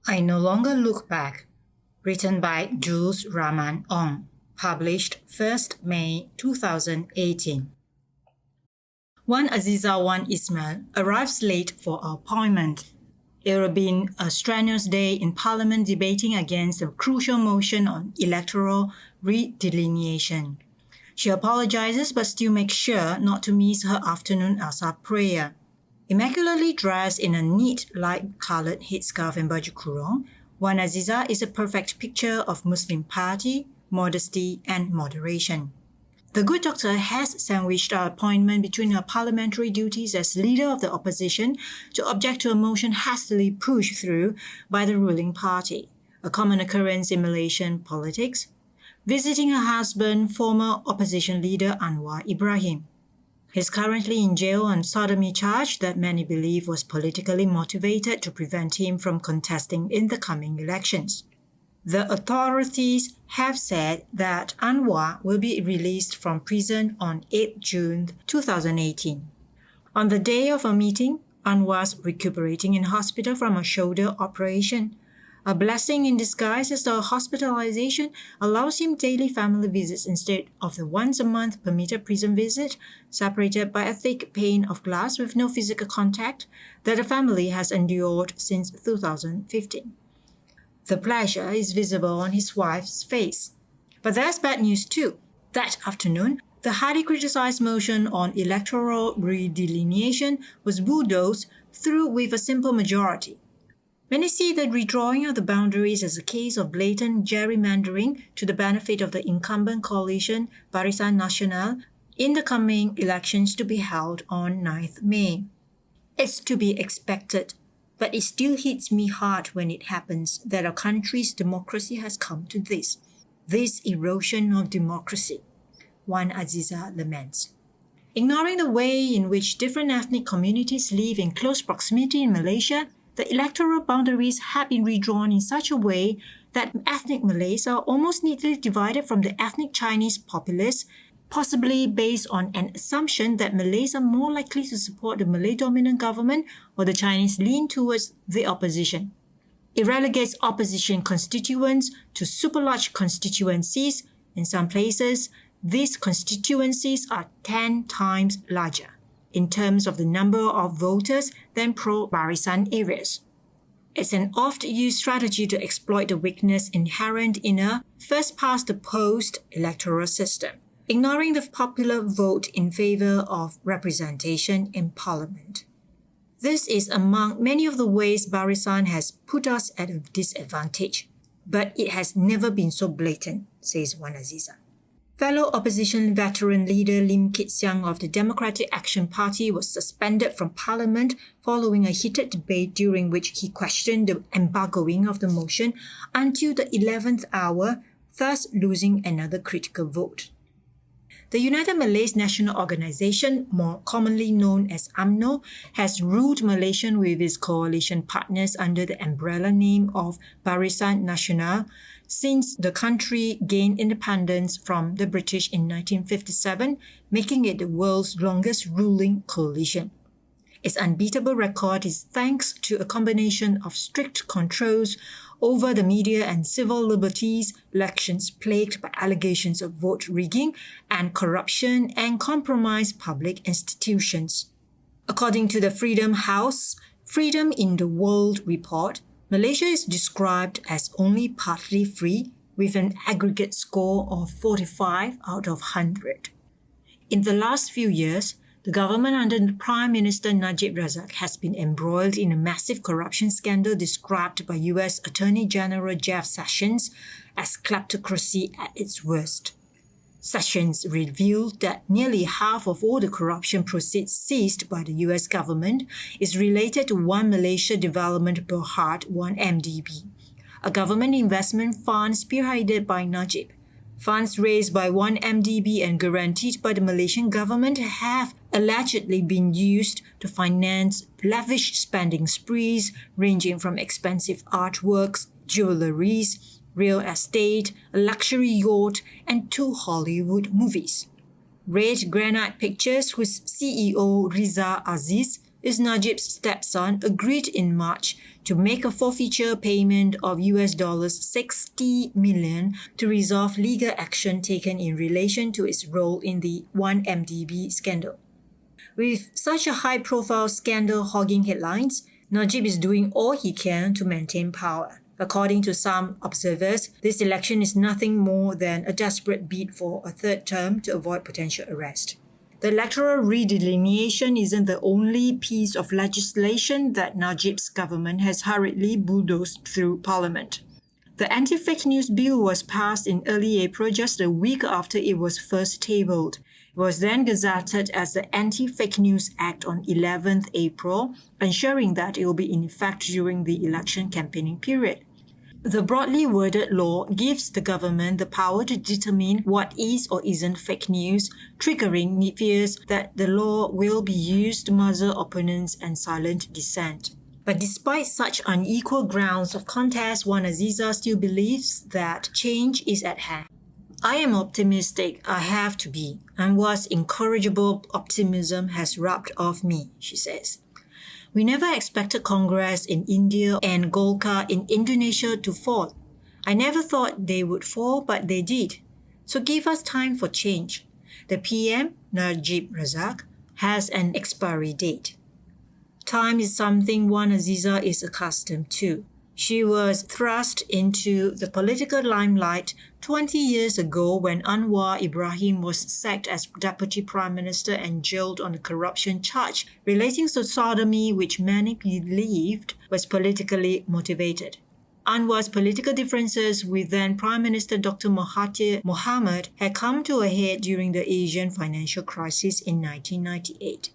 I No Longer Look Back, written by Jules Rahman Ong, published 1st May 2018. One Aziza Wan Ismail arrives late for her appointment. It will be a strenuous day in Parliament debating against a crucial motion on electoral redelineation. She apologizes but still makes sure not to miss her afternoon Asar prayer. Immaculately dressed in a neat light-colored headscarf and baju kurung, Wan Aziza is a perfect picture of Muslim piety, modesty, and moderation. The good doctor has sandwiched her appointment between her parliamentary duties as leader of the opposition to object to a motion hastily pushed through by the ruling party, a common occurrence in Malaysian politics, visiting her husband, former opposition leader Anwar Ibrahim. He's currently in jail on sodomy charge that many believe was politically motivated to prevent him from contesting in the coming elections. The authorities have said that Anwar will be released from prison on 8 June 2018. On the day of a meeting, Anwar's recuperating in hospital from a shoulder operation. A blessing in disguise as the hospitalization allows him daily family visits instead of the once-a-month permitted prison visit, separated by a thick pane of glass with no physical contact, that the family has endured since 2015. The pleasure is visible on his wife's face. But there's bad news too. That afternoon, the highly criticized motion on electoral redelineation was bulldozed through with a simple majority. Many see the redrawing of the boundaries as a case of blatant gerrymandering to the benefit of the incumbent coalition Barisan Nasional in the coming elections to be held on 9th May. It's to be expected, but it still hits me hard when it happens that our country's democracy has come to this erosion of democracy, Wan Aziza laments. Ignoring the way in which different ethnic communities live in close proximity in Malaysia, the electoral boundaries have been redrawn in such a way that ethnic Malays are almost neatly divided from the ethnic Chinese populace, possibly based on an assumption that Malays are more likely to support the Malay-dominant government or the Chinese lean towards the opposition. It relegates opposition constituents to super large constituencies. In some places, these constituencies are 10 times larger in terms of the number of voters than pro-Barisan areas. It's an oft-used strategy to exploit the weakness inherent in a first-past-the-post electoral system, ignoring the popular vote in favor of representation in parliament. This is among many of the ways Barisan has put us at a disadvantage, but it has never been so blatant, says Wan Aziza. Fellow opposition veteran leader Lim Kit Siang of the Democratic Action Party was suspended from Parliament following a heated debate during which he questioned the embargoing of the motion until the 11th hour, thus losing another critical vote. The United Malays National Organisation, more commonly known as UMNO, has ruled Malaysia with its coalition partners under the umbrella name of Barisan Nasional since the country gained independence from the British in 1957, making it the world's longest ruling coalition. Its unbeatable record is thanks to a combination of strict controls over the media and civil liberties, elections plagued by allegations of vote rigging and corruption, and compromised public institutions. According to the Freedom House Freedom in the World report, Malaysia is described as only partly free, with an aggregate score of 45 out of 100. In the last few years, the government under Prime Minister Najib Razak has been embroiled in a massive corruption scandal described by US Attorney General Jeff Sessions as kleptocracy at its worst. Sessions revealed that nearly half of all the corruption proceeds seized by the US government is related to One Malaysia Development Berhad, 1MDB, a government investment fund spearheaded by Najib. Funds raised by 1MDB and guaranteed by the Malaysian government have allegedly been used to finance lavish spending sprees ranging from expensive artworks, jewelleries, real estate, a luxury yacht, and 2 Hollywood movies. Red Granite Pictures, whose CEO Riza Aziz is Najib's stepson, agreed in March to make a forfeiture payment of US dollars 60 million to resolve legal action taken in relation to its role in the 1MDB scandal. With such a high-profile scandal hogging headlines, Najib is doing all he can to maintain power. According to some observers, this election is nothing more than a desperate bid for a third term to avoid potential arrest. The electoral redelineation isn't the only piece of legislation that Najib's government has hurriedly bulldozed through Parliament. The anti-fake news bill was passed in early April, just a week after it was first tabled. It was then gazetted as the Anti-Fake News Act on 11th April, ensuring that it will be in effect during the election campaigning period. The broadly worded law gives the government the power to determine what is or isn't fake news, triggering fears that the law will be used to muzzle opponents and silence dissent. But despite such unequal grounds of contest, Wan Aziza still believes that change is at hand. I am optimistic, I have to be, and Wan's incorrigible optimism has rubbed off me, she says. We never expected Congress in India and Golkar in Indonesia to fall. I never thought they would fall, but they did. So give us time for change. The PM, Najib Razak, has an expiry date. Time is something Wan Aziza is accustomed to. She was thrust into the political limelight 20 years ago when Anwar Ibrahim was sacked as Deputy Prime Minister and jailed on a corruption charge relating to sodomy, which many believed was politically motivated. Anwar's political differences with then Prime Minister Dr. Mahathir Mohamad had come to a head during the Asian financial crisis in 1998.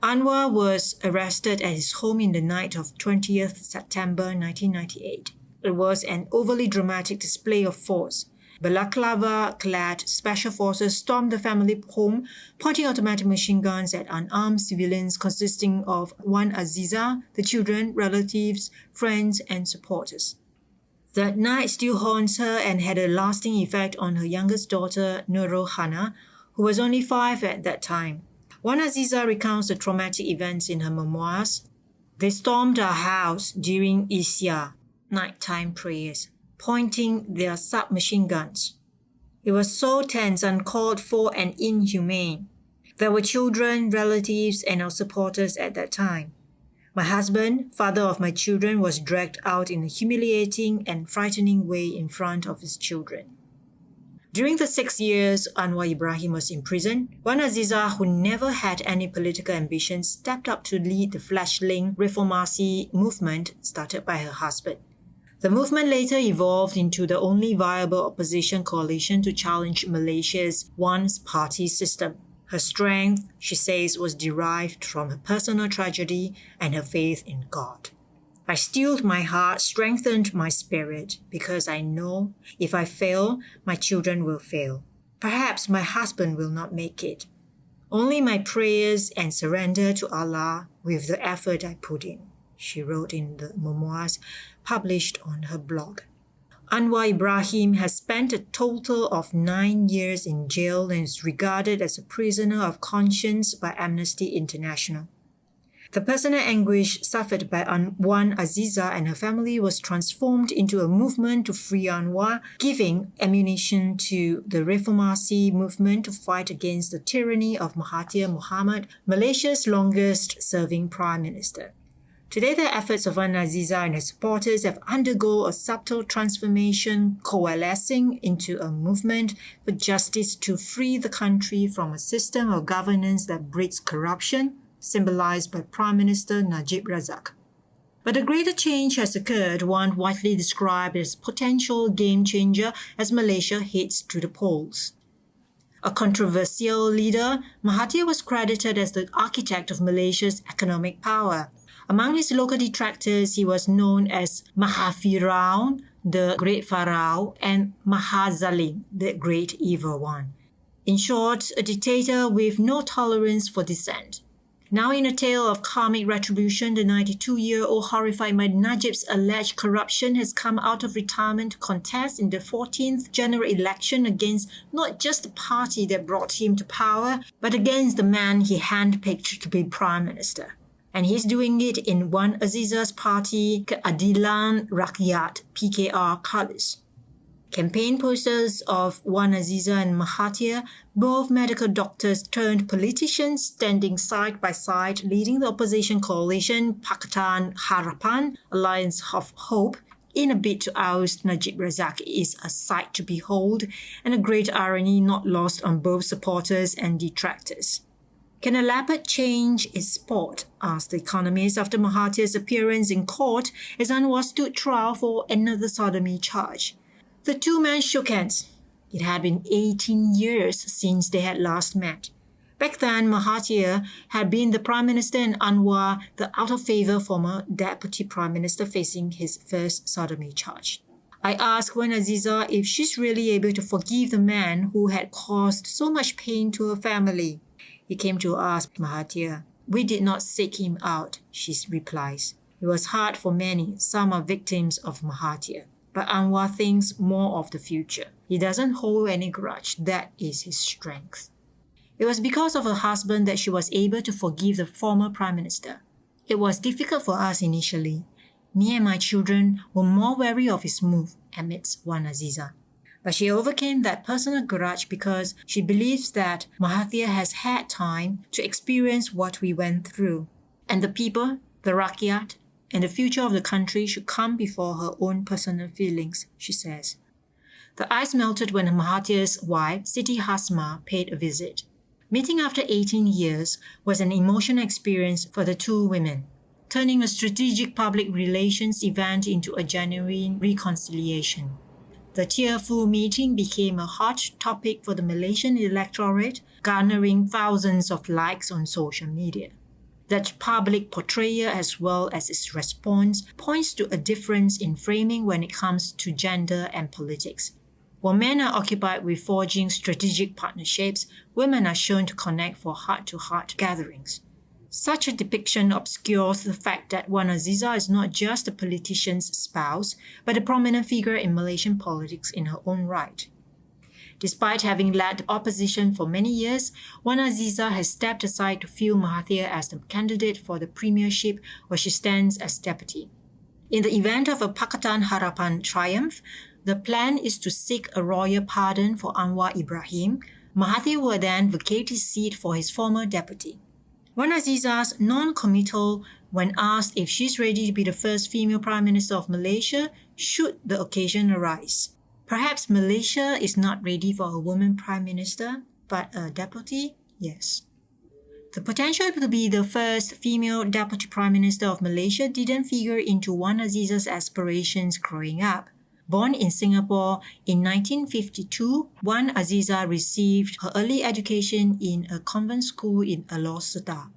Anwar was arrested at his home in the night of 20th September 1998. It was an overly dramatic display of force. Balaclava-clad special forces stormed the family home, pointing automatic machine guns at unarmed civilians consisting of Wan Aziza, the children, relatives, friends, and supporters. That night still haunts her and had a lasting effect on her youngest daughter, Nurul Hana, who was only 5 at that time. Wan Aziza recounts the traumatic events in her memoirs. They stormed our house during Isya, nighttime prayers, pointing their submachine guns. It was so tense, uncalled for, and inhumane. There were children, relatives, and our supporters at that time. My husband, father of my children, was dragged out in a humiliating and frightening way in front of his children. During the 6 years Anwar Ibrahim was in prison, Wan Aziza, who never had any political ambitions, stepped up to lead the fledgling Reformasi movement started by her husband. The movement later evolved into the only viable opposition coalition to challenge Malaysia's one-party system. Her strength, she says, was derived from her personal tragedy and her faith in God. I steeled my heart, strengthened my spirit, because I know if I fail, my children will fail. Perhaps my husband will not make it. Only my prayers and surrender to Allah with the effort I put in, she wrote in the memoirs published on her blog. Anwar Ibrahim has spent a total of 9 years in jail and is regarded as a prisoner of conscience by Amnesty International. The personal anguish suffered by Wan Aziza and her family was transformed into a movement to free Anwar, giving ammunition to the Reformasi movement to fight against the tyranny of Mahathir Mohamad, Malaysia's longest-serving Prime Minister. Today, the efforts of Wan Aziza and her supporters have undergone a subtle transformation, coalescing into a movement for justice to free the country from a system of governance that breeds corruption, symbolized by Prime Minister Najib Razak. But a greater change has occurred, one widely described as potential game changer as Malaysia heads to the polls. A controversial leader, Mahathir was credited as the architect of Malaysia's economic power. Among his local detractors, he was known as Mahafiraun, the Great Pharaoh, and Mahazalim, the Great Evil One. In short, a dictator with no tolerance for dissent. Now in a tale of karmic retribution, the 92-year-old horrified by Najib's alleged corruption has come out of retirement to contest in the 14th general election against not just the party that brought him to power, but against the man he handpicked to be Prime Minister. And he's doing it in Wan Aziza's party Keadilan Rakyat (PKR) colours. Campaign posters of Wan Aziza and Mahathir, both medical doctors turned politicians standing side by side, leading the opposition coalition Pakatan Harapan, Alliance of Hope, in a bid to oust Najib Razak is a sight to behold and a great irony not lost on both supporters and detractors. Can a leopard change its sport? Asked the Economist after Mahathir's appearance in court as Anwar stood trial for another sodomy charge. The two men shook hands. It had been 18 years since they had last met. Back then, Mahathir had been the Prime Minister and Anwar the out-of-favour former Deputy Prime Minister facing his first sodomy charge. I asked Wan Aziza if she's really able to forgive the man who had caused so much pain to her family. He came to ask Mahathir. We did not seek him out, she replies. It was hard for many. Some are victims of Mahathir. But Anwar thinks more of the future. He doesn't hold any grudge. That is his strength. It was because of her husband that she was able to forgive the former Prime Minister. It was difficult for us initially. Me and my children were more wary of his move, admits Wan Aziza. But she overcame that personal grudge because she believes that Mahathir has had time to experience what we went through. And the people, the Rakyat, and the future of the country should come before her own personal feelings, she says. The ice melted when Mahathir's wife, Siti Hasma, paid a visit. Meeting after 18 years was an emotional experience for the two women, turning a strategic public relations event into a genuine reconciliation. The tearful meeting became a hot topic for the Malaysian electorate, garnering thousands of likes on social media. That public portrayal as well as its response points to a difference in framing when it comes to gender and politics. While men are occupied with forging strategic partnerships, women are shown to connect for heart-to-heart gatherings. Such a depiction obscures the fact that Wan Aziza is not just a politician's spouse, but a prominent figure in Malaysian politics in her own right. Despite having led the opposition for many years, Wan Aziza has stepped aside to field Mahathir as the candidate for the premiership where she stands as deputy. In the event of a Pakatan Harapan triumph, the plan is to seek a royal pardon for Anwar Ibrahim. Mahathir will then vacate his seat for his former deputy. Wan Aziza's non-committal when asked if she's ready to be the first female Prime Minister of Malaysia should the occasion arise. Perhaps Malaysia is not ready for a woman Prime Minister, but a deputy, yes. The potential to be the first female Deputy Prime Minister of Malaysia didn't figure into Wan Aziza's aspirations growing up. Born in Singapore in 1952, Wan Aziza received her early education in a convent school in Alor.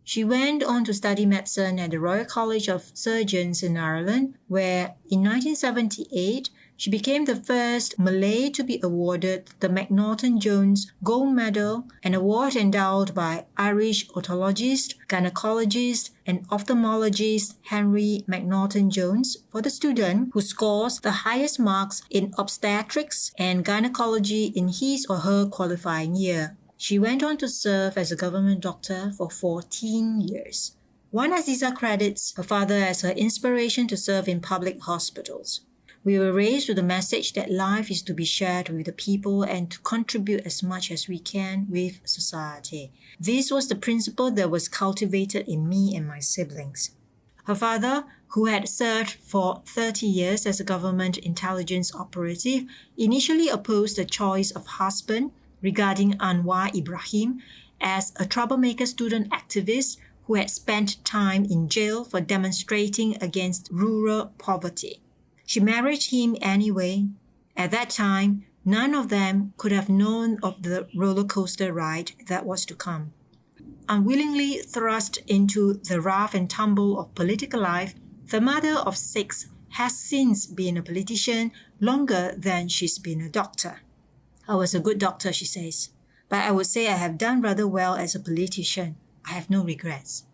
She went on to study medicine at the Royal College of Surgeons in Ireland, where in 1978, she became the first Malay to be awarded the McNaughton-Jones Gold Medal, an award endowed by Irish otologist, gynecologist, and ophthalmologist Henry McNaughton-Jones for the student who scores the highest marks in obstetrics and gynecology in his or her qualifying year. She went on to serve as a government doctor for 14 years. Wan Aziza credits her father as her inspiration to serve in public hospitals. We were raised with the message that life is to be shared with the people and to contribute as much as we can with society. This was the principle that was cultivated in me and my siblings. Her father, who had served for 30 years as a government intelligence operative, initially opposed the choice of husband regarding Anwar Ibrahim as a troublemaker student activist who had spent time in jail for demonstrating against rural poverty. She married him anyway. At that time, none of them could have known of the roller coaster ride that was to come. Unwillingly thrust into the rough and tumble of political life, the mother of 6 has since been a politician longer than she's been a doctor. I was a good doctor, she says, but I would say I have done rather well as a politician. I have no regrets.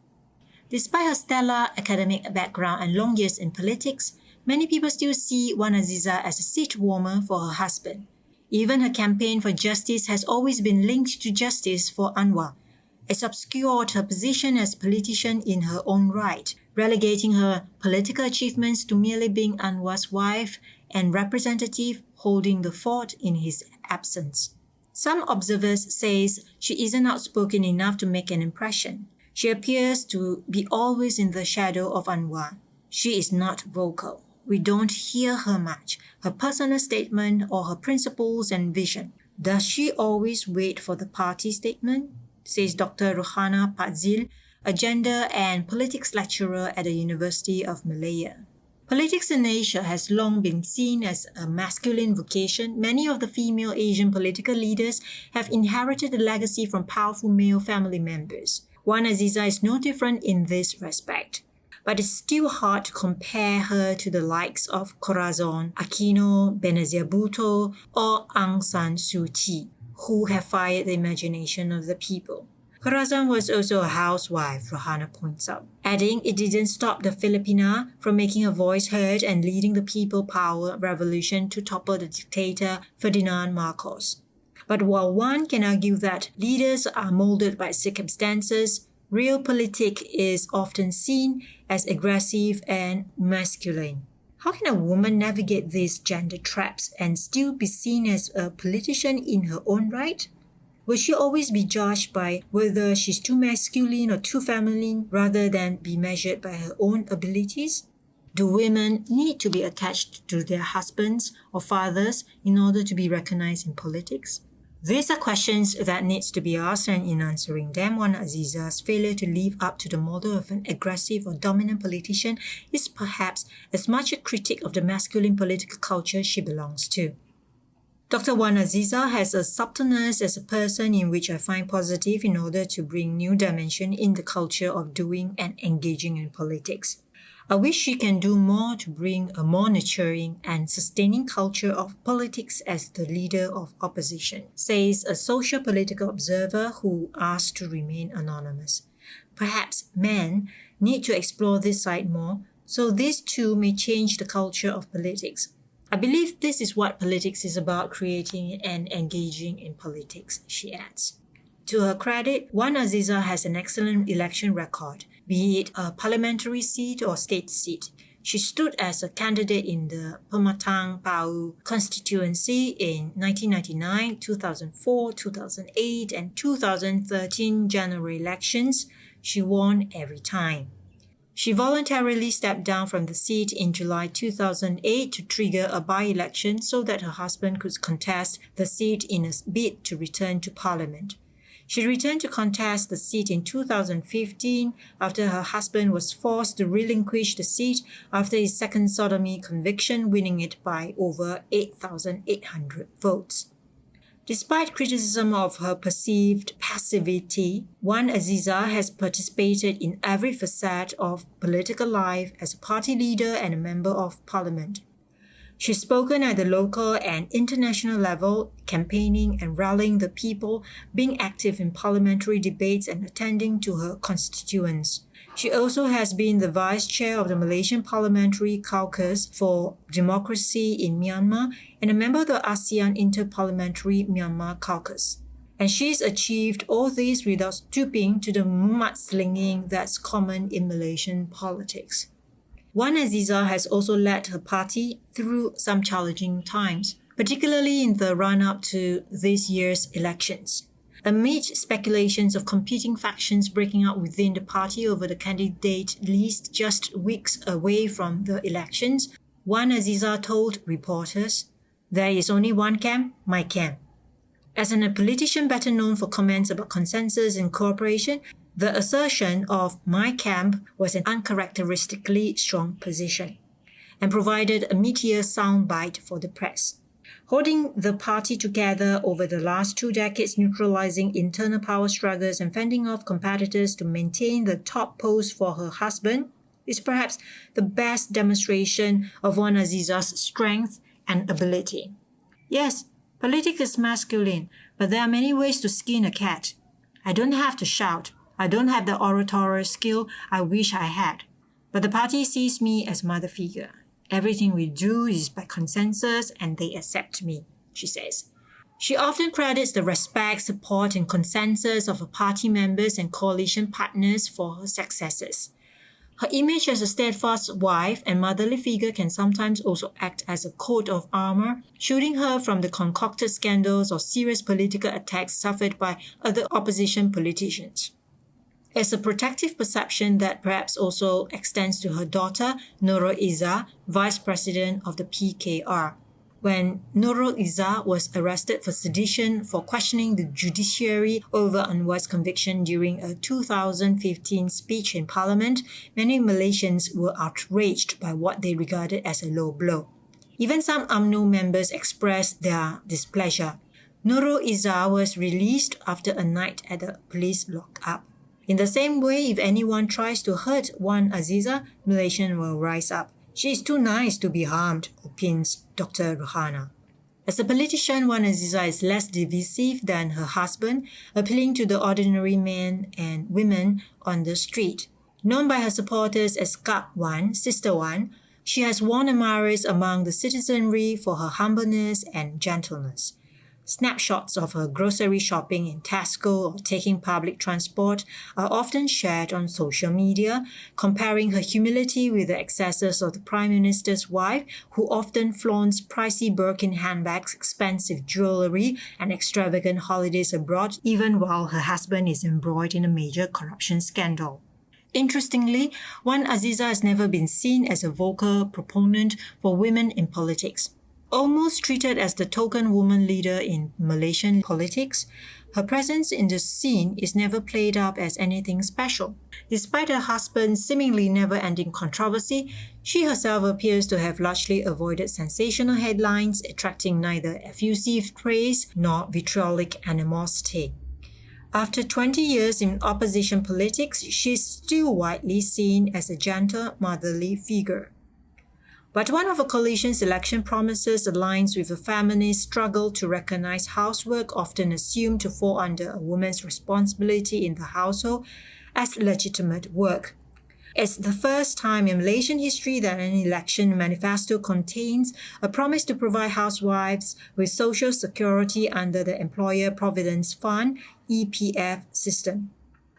Despite her stellar academic background and long years in politics, many people still see Wan Aziza as a seat warmer for her husband. Even her campaign for justice has always been linked to justice for Anwar. It's obscured her position as a politician in her own right, relegating her political achievements to merely being Anwar's wife and representative holding the fort in his absence. Some observers say she isn't outspoken enough to make an impression. She appears to be always in the shadow of Anwar. She is not vocal. We don't hear her much, her personal statement or her principles and vision. Does she always wait for the party statement? Says Dr. Rohana Padzil, a gender and politics lecturer at the University of Malaya. Politics in Asia has long been seen as a masculine vocation. Many of the female Asian political leaders have inherited the legacy from powerful male family members. Wan Azizah is no different in this respect. But it's still hard to compare her to the likes of Corazon Aquino, Benazir Bhutto, or Aung San Suu Kyi, who have fired the imagination of the people. Corazon was also a housewife, Rohana points out, adding it didn't stop the Filipina from making her voice heard and leading the people power revolution to topple the dictator Ferdinand Marcos. But while one can argue that leaders are molded by circumstances, realpolitik is often seen as aggressive and masculine. How can a woman navigate these gender traps and still be seen as a politician in her own right? Will she always be judged by whether she's too masculine or too feminine rather than be measured by her own abilities? Do women need to be attached to their husbands or fathers in order to be recognized in politics? These are questions that needs to be asked, and in answering them, Wan Azizah's failure to live up to the model of an aggressive or dominant politician is perhaps as much a critique of the masculine political culture she belongs to. Dr. Wan Azizah has a subtleness as a person in which I find positive in order to bring new dimension in the culture of doing and engaging in politics. I wish she can do more to bring a more nurturing and sustaining culture of politics as the leader of opposition, says a social political observer who asked to remain anonymous. Perhaps men need to explore this side more, so this too may change the culture of politics. I believe this is what politics is about, creating and engaging in politics, she adds. To her credit, Wan Azizah has an excellent election record, be it a parliamentary seat or state seat. She stood as a candidate in the Pematang Pau constituency in 1999, 2004, 2008, and 2013 general elections. She won every time. She voluntarily stepped down from the seat in July 2008 to trigger a by-election so that her husband could contest the seat in a bid to return to parliament. She returned to contest the seat in 2015 after her husband was forced to relinquish the seat after his second sodomy conviction, winning it by over 8,800 votes. Despite criticism of her perceived passivity, Wan Azizah has participated in every facet of political life as a party leader and a member of parliament. She's spoken at the local and international level, campaigning and rallying the people, being active in parliamentary debates and attending to her constituents. She also has been the vice chair of the Malaysian Parliamentary Caucus for Democracy in Myanmar and a member of the ASEAN Inter-Parliamentary Myanmar Caucus. And she's achieved all this without stooping to the mudslinging that's common in Malaysian politics. Wan Azizah has also led her party through some challenging times, particularly in the run-up to this year's elections. Amid speculations of competing factions breaking out within the party over the candidate list just weeks away from the elections, Wan Azizah told reporters, "There is only one camp, my camp." As a politician better known for comments about consensus and cooperation, the assertion of "my camp" was an uncharacteristically strong position and provided a meteor soundbite for the press. Holding the party together over the last 2 decades, neutralizing internal power struggles and fending off competitors to maintain the top post for her husband is perhaps the best demonstration of Wan Azizah's strength and ability. Yes, politics is masculine, but there are many ways to skin a cat. I don't have to shout. I don't have the oratorial skill I wish I had. But the party sees me as mother figure. Everything we do is by consensus and they accept me, she says. She often credits the respect, support, and consensus of her party members and coalition partners for her successes. Her image as a steadfast wife and motherly figure can sometimes also act as a coat of armor, shielding her from the concocted scandals or serious political attacks suffered by other opposition politicians. It's a protective perception that perhaps also extends to her daughter, Nurul Izzah, vice president of the PKR. When Nurul Izzah was arrested for sedition for questioning the judiciary over Anwar's conviction during a 2015 speech in Parliament, many Malaysians were outraged by what they regarded as a low blow. Even some UMNO members expressed their displeasure. Nurul Izzah was released after a night at the police lockup. In the same way, if anyone tries to hurt Wan Azizah, Malaysians will rise up. She is too nice to be harmed, opines Dr. Ruhana. As a politician, Wan Azizah is less divisive than her husband, appealing to the ordinary men and women on the street. Known by her supporters as Kak Wan, Sister Wan, she has won admirers among the citizenry for her humbleness and gentleness. Snapshots of her grocery shopping in Tesco or taking public transport are often shared on social media, comparing her humility with the excesses of the Prime Minister's wife, who often flaunts pricey Birkin handbags, expensive jewellery, and extravagant holidays abroad, even while her husband is embroiled in a major corruption scandal. Interestingly, Wan Azizah has never been seen as a vocal proponent for women in politics. Almost treated as the token woman leader in Malaysian politics, her presence in the scene is never played up as anything special. Despite her husband's seemingly never-ending controversy, she herself appears to have largely avoided sensational headlines, attracting neither effusive praise nor vitriolic animosity. After 20 years in opposition politics, she is still widely seen as a gentle, motherly figure. But one of her coalition's election promises aligns with a feminist struggle to recognize housework, often assumed to fall under a woman's responsibility in the household, as legitimate work. It's the first time in Malaysian history that an election manifesto contains a promise to provide housewives with social security under the Employer Providence Fund (EPF) system.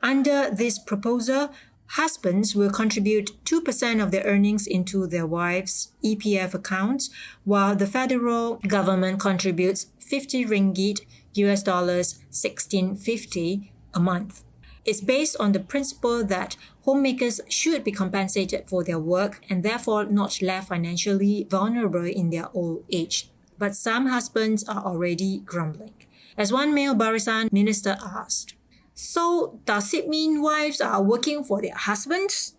Under this proposal, husbands will contribute 2% of their earnings into their wives' EPF accounts, while the federal government contributes 50 ringgit, $16.50 a month. It's based on the principle that homemakers should be compensated for their work and therefore not left financially vulnerable in their old age. But some husbands are already grumbling. As one male Barisan minister asked, "So, does it mean wives are working for their husbands?"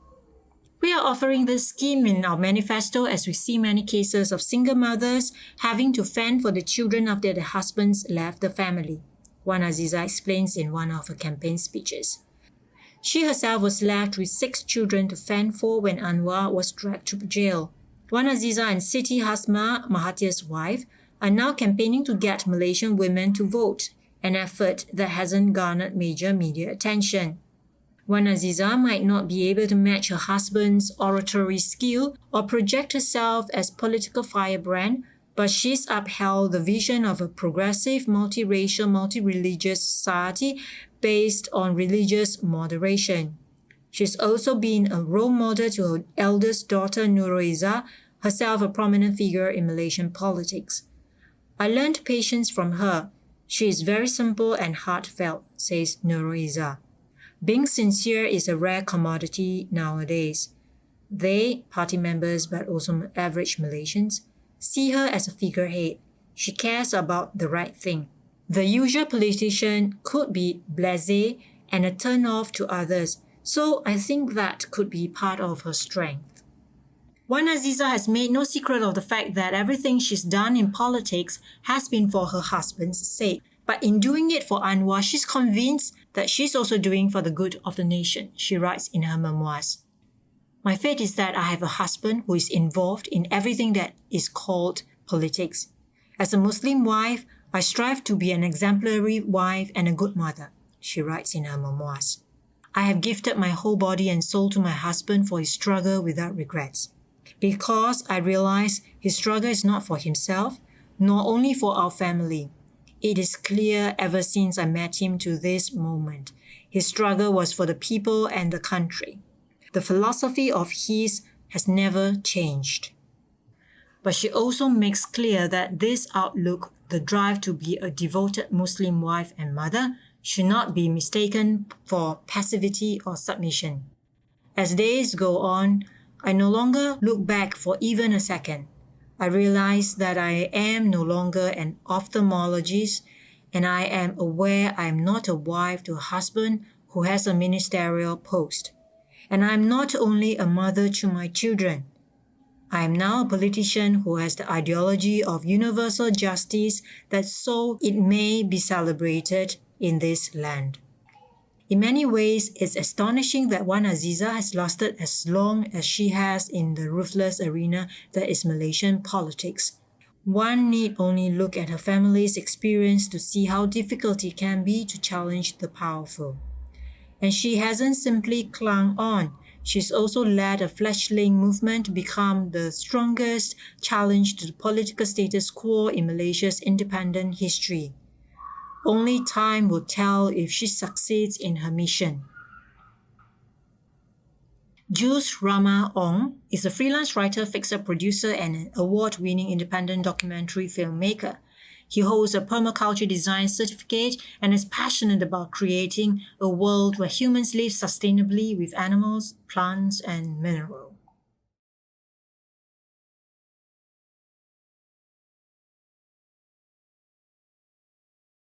We are offering this scheme in our manifesto as we see many cases of single mothers having to fend for the children after their husbands left the family, Wan Azizah explains in one of her campaign speeches. She herself was left with 6 children to fend for when Anwar was dragged to jail. Wan Azizah and Siti Hasma, Mahathir's wife, are now campaigning to get Malaysian women to vote, an effort that hasn't garnered major media attention. Wan Azizah might not be able to match her husband's oratory skill or project herself as political firebrand, but she's upheld the vision of a progressive, multiracial, multi-religious society based on religious moderation. She's also been a role model to her eldest daughter, Nurul Izzah, herself a prominent figure in Malaysian politics. "I learned patience from her. She is very simple and heartfelt," says Nurul Izzah. Being sincere is a rare commodity nowadays. They, party members but also average Malaysians, see her as a figurehead. She cares about the right thing. The usual politician could be blasé and a turn-off to others, so I think that could be part of her strength. Wan Azizah has made no secret of the fact that everything she's done in politics has been for her husband's sake. But in doing it for Anwar, she's convinced that she's also doing for the good of the nation, she writes in her memoirs. "My fate is that I have a husband who is involved in everything that is called politics. As a Muslim wife, I strive to be an exemplary wife and a good mother," she writes in her memoirs. "I have gifted my whole body and soul to my husband for his struggle without regrets. Because I realize his struggle is not for himself, nor only for our family. It is clear ever since I met him to this moment. His struggle was for the people and the country. The philosophy of his has never changed. But she also makes clear that this outlook, the drive to be a devoted Muslim wife and mother, should not be mistaken for passivity or submission. As days go on, I no longer look back for even a second. I realize that I am no longer an ophthalmologist, and I am aware I am not a wife to a husband who has a ministerial post. And I am not only a mother to my children. I am now a politician who has the ideology of universal justice that so it may be celebrated in this land. In many ways, it's astonishing that one Aziza has lasted as long as she has in the ruthless arena that is Malaysian politics. One need only look at her family's experience to see how difficult it can be to challenge the powerful. And she hasn't simply clung on. She's also led a fledgling movement to become the strongest challenge to the political status quo in Malaysia's independent history. Only time will tell if she succeeds in her mission. Jules Rama Ong is a freelance writer, fixer, producer, and an award-winning independent documentary filmmaker. He holds a permaculture design certificate and is passionate about creating a world where humans live sustainably with animals, plants, and minerals.